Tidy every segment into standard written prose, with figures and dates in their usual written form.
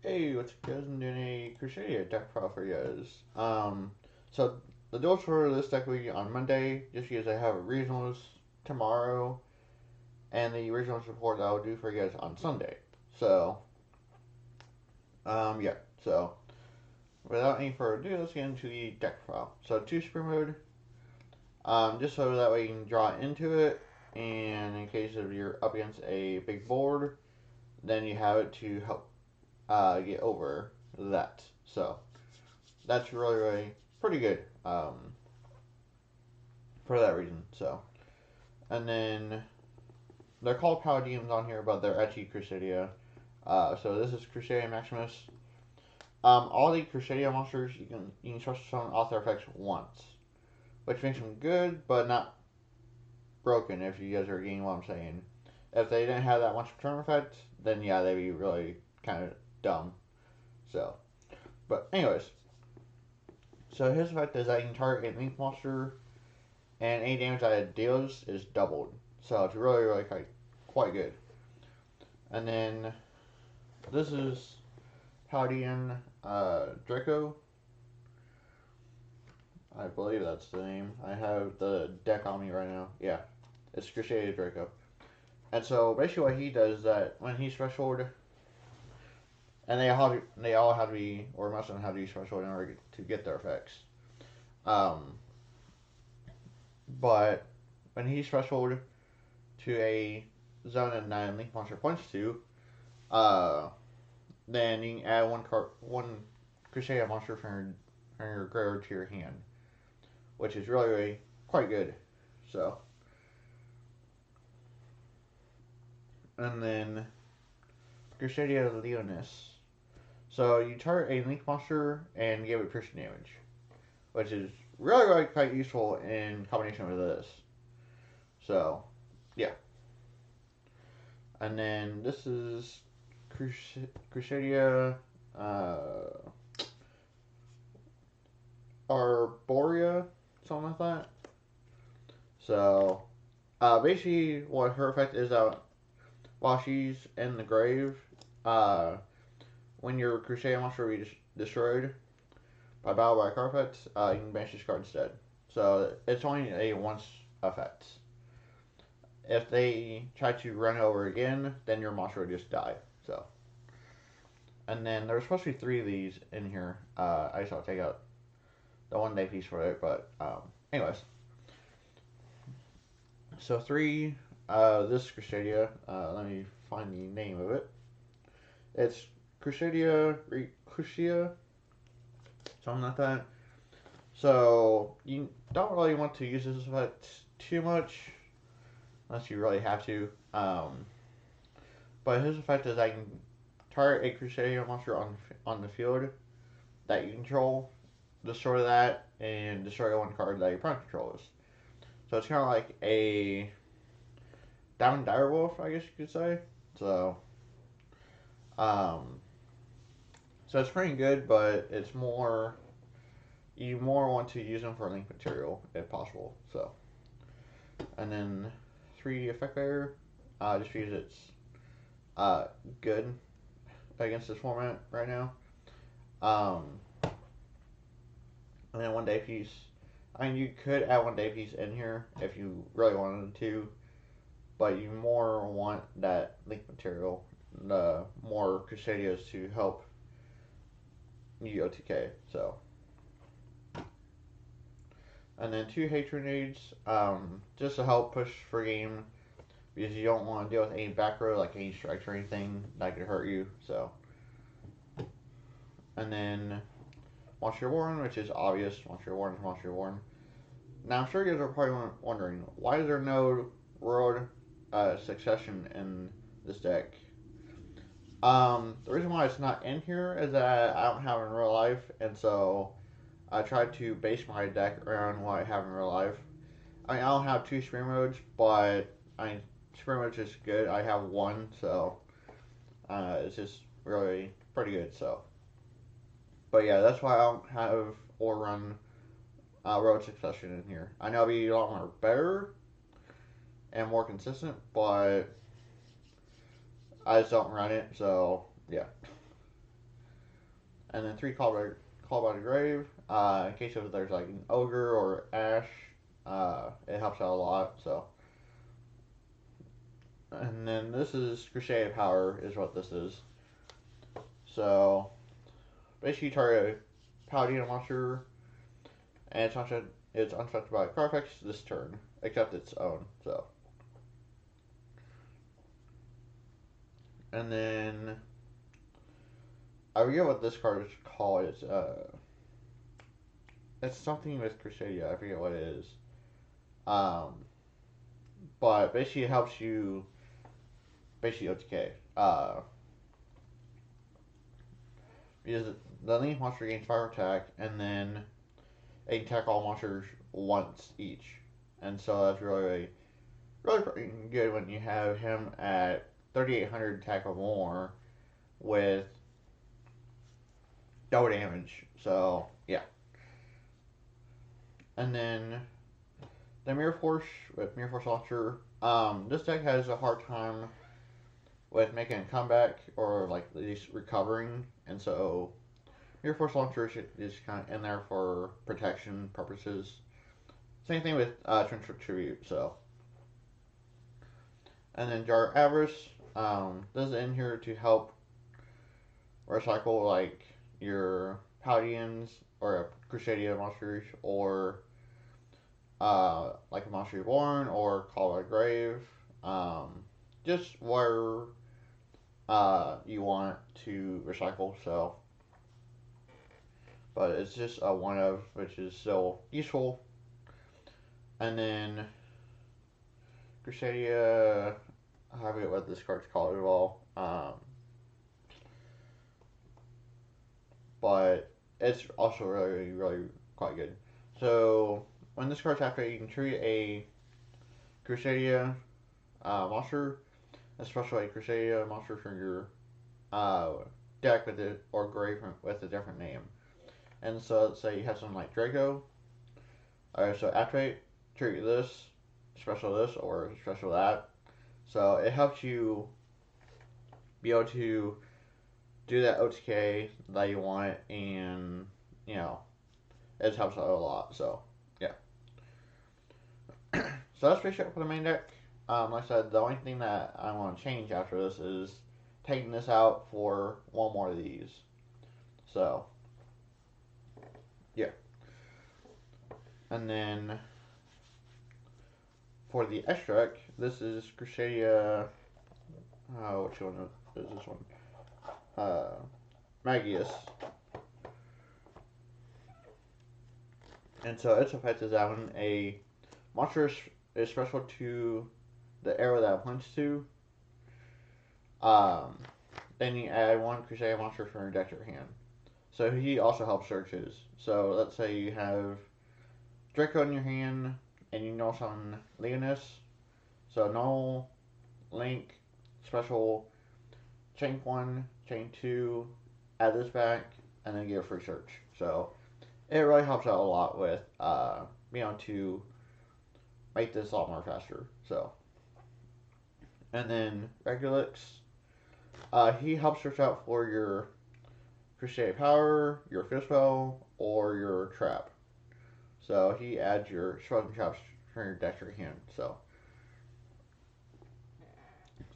Hey, what's up, guys? I'm doing a Crusadia deck profile for you guys. So the duels for this deck will be on Monday, just because I have a regionals tomorrow, and the regionals report that I'll do for you guys on Sunday. So, yeah. So, without any further ado, let's get into the deck profile. So, two sprint mode, just so that way you can draw into it, and in case of you're up against a big board, then you have it to help get over that. So that's really pretty good for that reason. So and then they're called Paladins on here, but they're actually Crusadia. So this is Crusadia Maximus. All the Crusadia monsters you can special summon off their effects once, which makes them good but not broken. If you guys are getting what I'm saying, if they didn't have that much return effect, then yeah, they'd be really kind of dumb. So, but anyways, so his effect is that you can target a link monster, and any damage that it deals is doubled. So it's really quite good. And then this is Paladin Draco. I believe that's the name. I have the deck on me right now. Yeah, it's Crusadia Draco. And so basically, what he does is that when he's threshold, and they all have to be, or most of them have to be threshold in order to get their effects. Um, but when he's threshold to a zone and 9 link monster points to, uh, then you can add one Crusader monster from your graveyard to your hand, which is really quite good. So, and then Crusadia Leonis. So you target a link monster and give it piercing damage, which is really quite useful in combination with this. So, yeah. And then this is Crusadia Arborea, something like that. So, basically, what her effect is that while she's in the grave, uh, when your Crusader monster is destroyed by battle by carpet, you can banish this card instead. So, it's only a once effect. If they try to run over again, then your monster would just die. So, and then there's supposed to be three of these in here. I just want to take out the 1 day piece for it, but anyways. So three, this Crusadia, let me find the name of it. It's Crusadia Crucia, something like that. So you don't really want to use this effect too much, unless you really have to. But his effect is I can target a Crusadia monster on the field that you control, destroy that, and destroy one card that your opponent controls. So it's kind of like a Diamond Direwolf, I guess you could say. So, um, so it's pretty good, but it's more you more want to use them for link material if possible. So, and then three effect bearer, just because it's good against this format right now. Um, and then 1 day piece. I mean, you could add 1 day piece in here if you really wanted to, but you more want that link material, the more Crusadias to help Yugioh TK. So, and then two hatred nades, just to help push for game because you don't want to deal with any back row like any strikes or anything that could hurt you. So, and then Monster Warren, which is obvious. Monster Warren is Monster Warren. Now I'm sure you guys are probably wondering why is there no world succession in this deck. The reason why it's not in here is that I don't have it in real life, and so I tried to base my deck around what I have in real life. I mean, I don't have two sprint modes, but I mean, sprint mode's just good. I have one, so it's just really pretty good. So, but yeah, that's why I don't have or run road succession in here. I know it'd be a lot more better and more consistent, but I just don't run it. So yeah. and then 3 Call by the Grave. In case if there's like an ogre or ash, it helps out a lot. So, and then this is Crusadia Power is what this is. So basically, you target a paladin monster, and it's unaffected by card effects this turn, except its own. So, and then I forget what this card is called. It's something with Crusadia. I forget what it is. Um, but basically, it helps you basically OTK. Because the link monster gains 5 attack, and then it can attack all monsters once each. And so that's really pretty good when you have him at 3,800 attack or more with double damage. So, yeah. And then the Mirror Force with Mirror Force Launcher. This deck has a hard time with making a comeback or like at least recovering, and so Mirror Force Launcher is kind of in there for protection purposes. Same thing with Twin Tribute. So, and then Jar Avarice. This is in here to help recycle like your Paladins or Crusadia monsters, or like a Monster Reborn or Call by Grave. Just where you want to recycle. So, but it's just a one of, which is still useful. And then Crusadia, I forget what this card's called at all. But it's also really quite good. So when this card's activated, you can treat a Crusadia monster, especially a Crusadia monster from your deck with it or grave with a different name. And so let's say you have something like Draco. Alright, so activate, treat this, special this, or special that. So it helps you be able to do that OTK that you want, and you know, it helps out a lot. So yeah. So that's basically it for the main deck. Like I said, the only thing that I want to change after this is taking this out for one more of these. So yeah. And then for the extract, this is Crusadia. Which one is this one? Magius. And so its effect is that when a monster is special to the arrow that it points to, then you add 1 Crusadia monster from your deck to your hand. So he also helps searches. So let's say you have Draco in your hand, and you know some Leonis. So no Link, special, chain 1, chain 2, add this back, and then get a free search. So it really helps out a lot with being able to make this a lot more faster. So, and then Regulix, he helps search out for your Crusade Power, your Fistfell, or your Trap. So he adds your spells and traps from your deck to your hand. So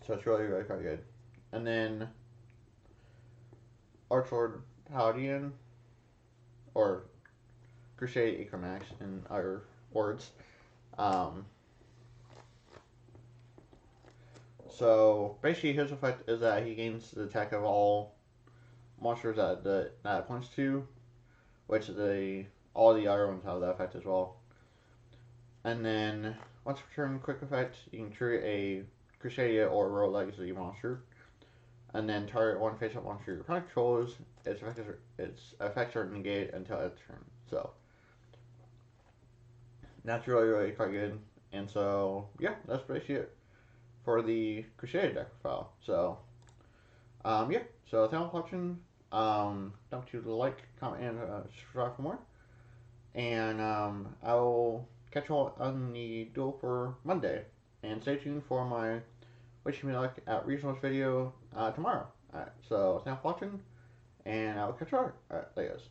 it's really quite good. And then Archlord Paladin, or Crusade Ecomax in other words. So basically, his effect is that he gains the attack of all monsters that points to, which all the other ones have that effect as well. And then once per turn, quick effect, you can trigger a Crusadia or Royal Legacy monster, and then target 1 face-up monster your opponent controls. Its effects are negated until its turn. So that's really quite good. And so yeah, that's basically it for the Crusadia deck file. So yeah, so thanks for watching. Don't forget to like, comment, and subscribe for more. And I will catch you all on the duel for Monday. And stay tuned for my Wish Me Luck at Regionals video tomorrow. Alright, so thanks for watching, and I will catch you later. Alright, there goes.